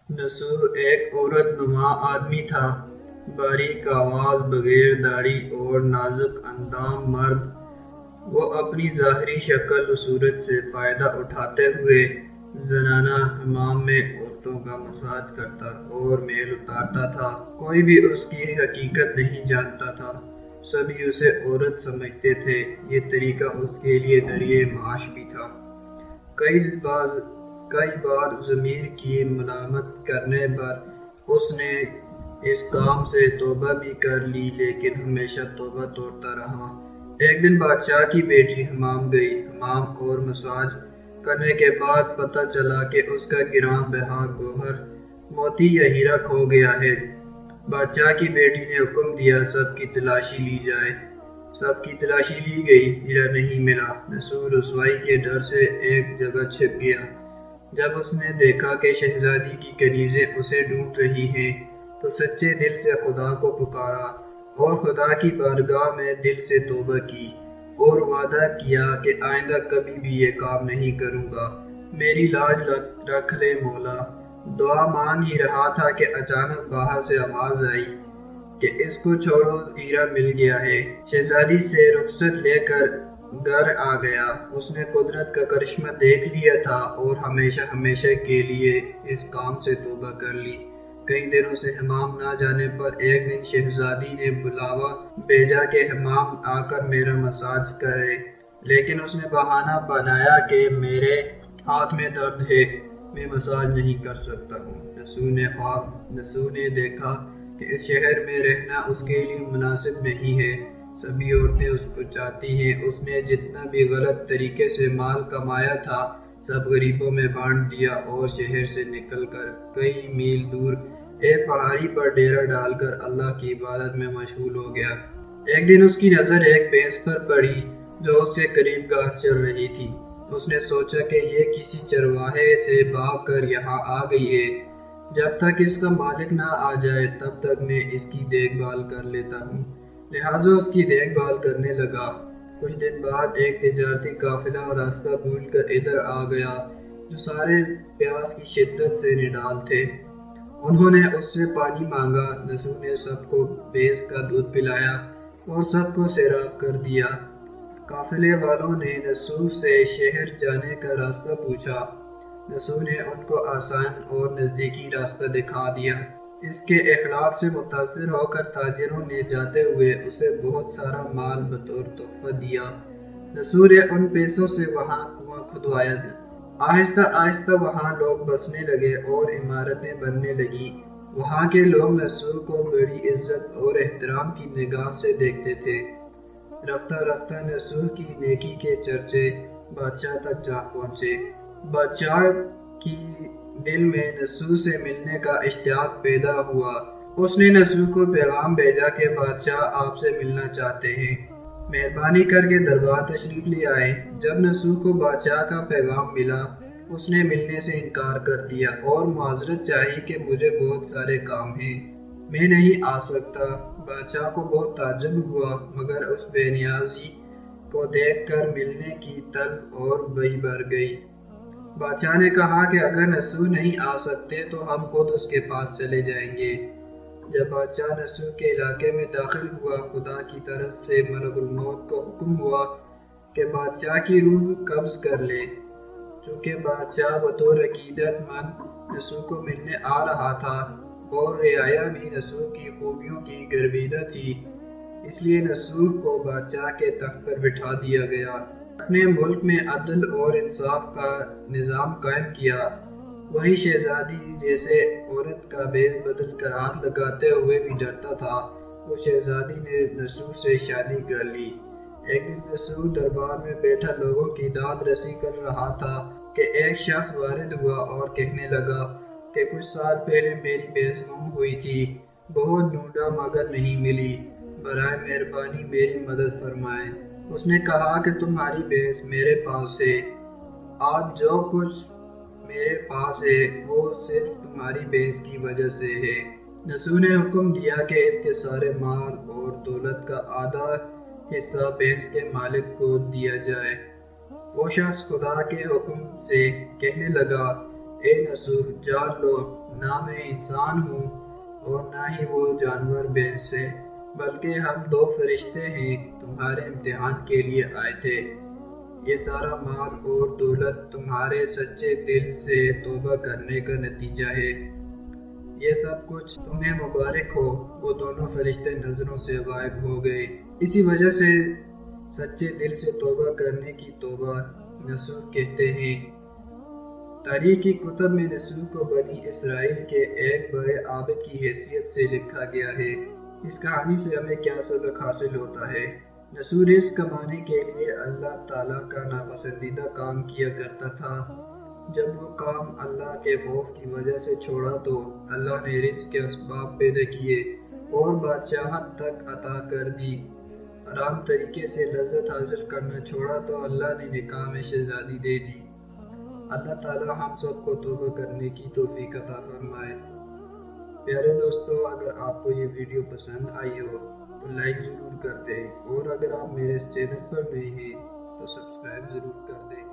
نصوح ایک عورت نما آدمی تھا، باریک آواز، بغیر داڑھی اور نازک اندام مرد۔ وہ اپنی ظاہری شکل و صورت سے فائدہ اٹھاتے ہوئے زنانہ حمام میں عورتوں کا مساج کرتا اور میل اتارتا تھا۔ کوئی بھی اس کی حقیقت نہیں جانتا تھا، سبھی اسے عورت سمجھتے تھے۔ یہ طریقہ اس کے لیے ذریعہ معاش بھی تھا۔ کئی بار ضمیر کی ملامت کرنے پر اس نے اس کام سے توبہ بھی کر لی، لیکن ہمیشہ توبہ توڑتا رہا۔ ایک دن بادشاہ کی بیٹی حمام گئی۔ حمام اور مساج کرنے کے بعد پتہ چلا کہ اس کا گراں بہا گوہر موتی یا ہیرا کھو گیا ہے۔ بادشاہ کی بیٹی نے حکم دیا سب کی تلاشی لی جائے۔ سب کی تلاشی لی گئی، ہیرا نہیں ملا۔ نصوح رسوائی کے ڈر سے ایک جگہ چھپ گیا۔ جب اس نے دیکھا کہ شہزادی کی کنیزیں اسے ڈھونڈ رہی ہیں تو سچے دل سے خدا کو پکارا اور خدا کی بارگاہ میں دل سے توبہ کی اور وعدہ کیا کہ آئندہ کبھی بھی یہ کام نہیں کروں گا، میری لاج رکھ لے مولا۔ دعا مانگ ہی رہا تھا کہ اچانک باہر سے آواز آئی کہ اس کو چھوڑو، ہیرا مل گیا ہے۔ شہزادی سے رخصت لے کر گھر آ گیا۔ اس نے قدرت کا کرشمہ دیکھ لیا تھا اور ہمیشہ ہمیشہ کے لیے اس کام سے توبہ کر لی۔ کئی دنوں سے حمام نہ جانے پر ایک دن شہزادی نے بلاوا بھیجا کہ حمام آ کر میرا مساج کرے، لیکن اس نے بہانہ بنایا کہ میرے ہاتھ میں درد ہے، میں مساج نہیں کر سکتا ہوں۔ نصوح نے دیکھا کہ اس شہر میں رہنا اس کے لیے مناسب نہیں ہے، سبھی عورتیں اس کو چاہتی ہیں۔ اس نے جتنا بھی غلط طریقے سے مال کمایا تھا سب غریبوں میں بانٹ دیا اور شہر سے نکل کر کئی میل دور ایک پہاڑی پر ڈیرا ڈال کر اللہ کی عبادت میں مشغول ہو گیا۔ ایک دن اس کی نظر ایک بھینس پر پڑی جو اس کے قریب گھاس چر رہی تھی۔ اس نے سوچا کہ یہ کسی چرواہے سے بھاگ کر یہاں آ گئی ہے، جب تک اس کا مالک نہ آ جائے تب تک میں اس کی دیکھ بھال کر لیتا ہوں۔ لہٰذا اس کی دیکھ بھال کرنے لگا۔ کچھ دن بعد ایک تجارتی قافلہ راستہ بھول کر ادھر آ گیا جو سارے پیاس کی شدت سے نڈال تھے۔ انہوں نے اس سے پانی مانگا۔ نصوح نے سب کو بھینس کا دودھ پلایا اور سب کو سیراب کر دیا۔ قافلے والوں نے نصوح سے شہر جانے کا راستہ پوچھا۔ نصوح نے ان کو آسان اور نزدیکی راستہ دکھا دیا۔ اس کے اخلاق سے متاثر ہو کر تاجروں نے جاتے ہوئے اسے بہت سارا مال بطور تحفہ دیا۔ نصوح نے ان پیسوں سے وہاں کنواں کھدوایا۔ آہستہ آہستہ وہاں لوگ بسنے لگے اور عمارتیں بننے لگیں۔ وہاں کے لوگ نصوح کو بڑی عزت اور احترام کی نگاہ سے دیکھتے تھے۔ رفتہ رفتہ نصوح کی نیکی کے چرچے بادشاہ تک جا پہنچے۔ بادشاہ کی دل میں نصوح سے ملنے کا اشتیاق پیدا ہوا۔ اس نے نصوح کو پیغام بھیجا کہ بادشاہ آپ سے ملنا چاہتے ہیں، مہربانی کر کے دربار تشریف لے آئیں۔ جب نصوح کو بادشاہ کا پیغام ملا اس نے ملنے سے انکار کر دیا اور معذرت چاہی کہ مجھے بہت سارے کام ہیں، میں نہیں آ سکتا۔ بادشاہ کو بہت تعجب ہوا، مگر اس بے نیازی کو دیکھ کر ملنے کی طلب اور بھی بڑھ گئی۔ بادشاہ نے کہا کہ اگر نصوح نہیں آ سکتے تو ہم خود اس کے پاس چلے جائیں گے۔ جب بادشاہ نصوح کے علاقے میں داخل ہوا، خدا کی طرف سے ملک الموت کو حکم ہوا کہ بادشاہ کی روح قبض کر لے۔ چونکہ بادشاہ بطور عقیدت مند نصوح کو ملنے آ رہا تھا اور رعایا بھی نصوح کی خوبیوں کی گرویدہ تھی، اس لیے نصوح کو بادشاہ کے تخت پر بٹھا دیا گیا۔ اپنے ملک میں عدل اور انصاف کا نظام قائم کیا۔ وہی شہزادی جیسے عورت کا بھیس بدل کر ہاتھ لگاتے ہوئے بھی ڈرتا تھا، اس شہزادی نے نصوح سے شادی کر لی۔ ایک دن نصوح دربار میں بیٹھا لوگوں کی داد رسی کر رہا تھا کہ ایک شخص وارد ہوا اور کہنے لگا کہ کچھ سال پہلے میری بھینس گم ہوئی تھی، بہت ڈھونڈا مگر نہیں ملی، برائے مہربانی میری مدد فرمائیں۔ اس نے کہا کہ تمہاری بھینس میرے پاس ہے، آج جو کچھ میرے پاس ہے وہ صرف تمہاری بھینس کی وجہ سے ہے۔ نصوح نے حکم دیا کہ اس کے سارے مال اور دولت کا آدھا حصہ بھینس کے مالک کو دیا جائے۔ وہ شخص خدا کے حکم سے کہنے لگا اے نصوح جان لو نہ میں انسان ہوں اور نہ ہی وہ جانور بھینس ہے، بلکہ ہم 2 فرشتے ہیں تمہارے امتحان کے لیے آئے تھے۔ یہ سارا مال اور دولت تمہارے سچے دل سے توبہ کرنے کا نتیجہ ہے۔ یہ سب کچھ تمہیں مبارک ہو۔ وہ دونوں فرشتے نظروں سے غائب ہو گئے۔ اسی وجہ سے سچے دل سے توبہ کرنے کی توبہ نصوح کہتے ہیں۔ تاریخی کتب میں نصوح کو بنی اسرائیل کے ایک بڑے عابد کی حیثیت سے لکھا گیا ہے۔ اس کہانی سے ہمیں کیا سبق حاصل ہوتا ہے؟ نصوح رزق کمانے کے لیے اللہ تعالیٰ کا ناپسندیدہ کام کیا کرتا تھا۔ جب وہ کام اللہ کے خوف کی وجہ سے چھوڑا تو اللہ نے رزق کے اسباب پیدا کیے اور بادشاہت تک عطا کر دی۔ حرام طریقے سے لذت حاصل کرنا چھوڑا تو اللہ نے نکاح میں شہزادی دے دی۔ اللہ تعالیٰ ہم سب کو توبہ کرنے کی توفیق عطا فرمائے۔ پیارے دوستو، اگر آپ کو یہ ویڈیو پسند آئی ہو تو لائک ضرور کر دیں، اور اگر آپ میرے اس چینل پر نئے ہیں تو سبسکرائب ضرور کر دیں۔